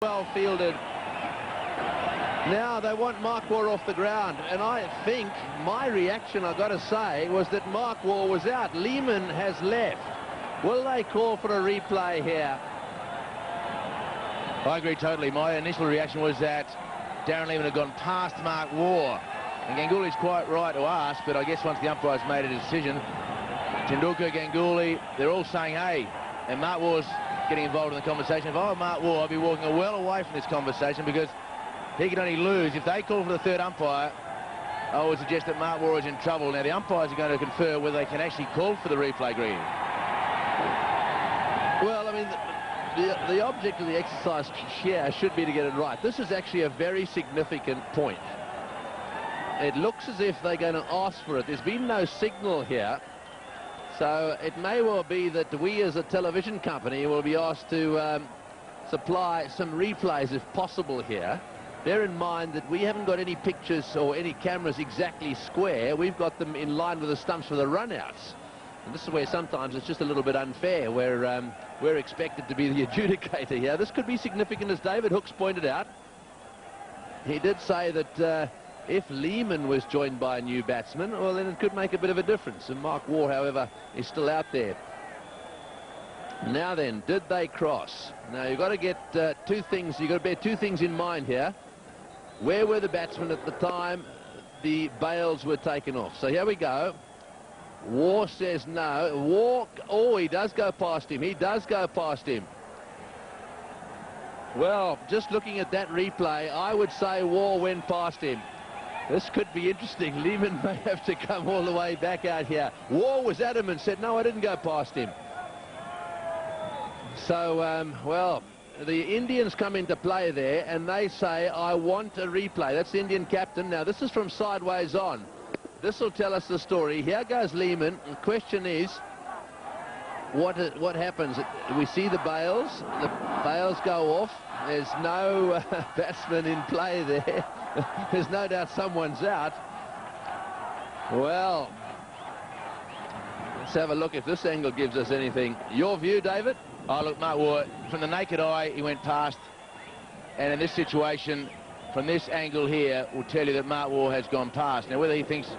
well fielded. Now they want Mark Waugh off the ground, and I think my reaction, I've got to say, was that Mark Waugh was out. Lehmann has left. Will they call for a replay here? I agree totally. My initial reaction was that Darren Lehmann had gone past Mark Waugh. And Ganguly's quite right to ask, but I guess once the umpire's made a decision, Tendulkar, Ganguly, they're all saying, hey, and Mark Waugh's getting involved in the conversation. If I were Mark Waugh, I'd be walking well away from this conversation because he can only lose. If they call for the third umpire, I would suggest that Mark Waugh is in trouble. Now, the umpires are going to confer whether they can actually call for the replay, Green. Well, I mean, the object of the exercise here should be to get it right. This is actually a very significant point. It looks as if they're going to ask for it. There's been no signal here. So it may well be that we as a television company will be asked to supply some replays if possible here. Bear in mind that we haven't got any pictures or any cameras exactly square. We've got them in line with the stumps for the runouts. And this is where sometimes it's just a little bit unfair, where we're expected to be the adjudicator here. This could be significant, as David Hooks pointed out. He did say that if Lehmann was joined by a new batsman, well, then it could make a bit of a difference. And Mark Waugh, however, is still out there. Now then, did they cross? Now, you've got to get two things. You've got to bear two things in mind here. Where were the batsmen at the time the bails were taken off? So here we go. Waugh says no. Waugh, oh, he does go past him. He does go past him. Well, just looking at that replay, I would say Waugh went past him. This could be interesting. Lehmann may have to come all the way back out here. Waugh was adamant, said, no, I didn't go past him. So, well, the Indians come into play there, and they say, I want a replay. That's the Indian captain. Now, this is from sideways on. This will tell us the story. Here goes Lehmann. The question is, what happens? We see the bails. The bails go off. There's no batsman in play there. There's no doubt someone's out. Well, let's have a look if this angle gives us anything. Your view, David? Oh, look, Mark Waugh, from the naked eye, he went past. And in this situation, from this angle here, will tell you that Mark Waugh has gone past. Now, whether he thinks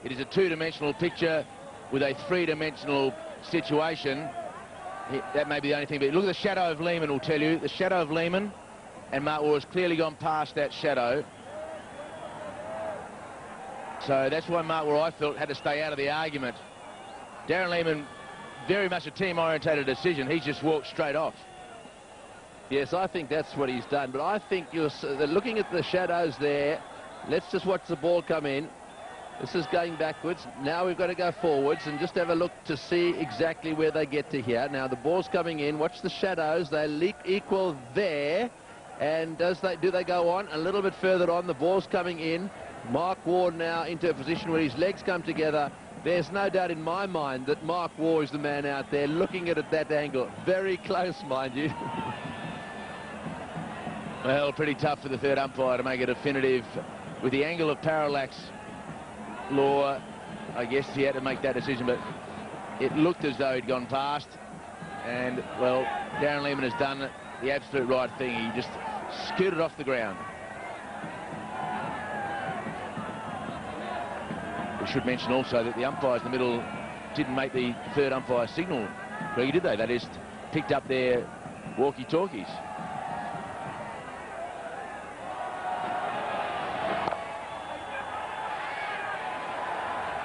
it is a two-dimensional picture with a three-dimensional situation, that may be the only thing. But look at the shadow of Lehmann will tell you. The shadow of Lehmann, and Mark Waugh has clearly gone past that shadow. So that's why Mark Waugh, I felt, had to stay out of the argument. Darren Lehmann, very much a team-orientated decision. He's just walked straight off. Yes, I think that's what he's done. But I think you're looking at the shadows there. Let's just watch the ball come in. This is going backwards. Now we've got to go forwards and just have a look to see exactly where they get to here. Now the ball's coming in. Watch the shadows. They equal there. And do they go on? A little bit further on. The ball's coming in. Mark Waugh now into a position where his legs come together. There's no doubt in my mind that Mark Waugh is the man out there looking at it that angle. Very close, mind you. Well, pretty tough for the third umpire to make a definitive. With the angle of parallax law, I guess he had to make that decision, but it looked as though he'd gone past. And, well, Darren Lehmann has done the absolute right thing. He just scooted off the ground. We should mention also that the umpires in the middle didn't make the third umpire signal. Really, did they? They just picked up their walkie-talkies.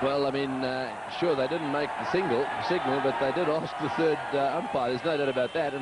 Well, I mean, sure, they didn't make the signal, but they did ask the third umpire. There's no doubt about that.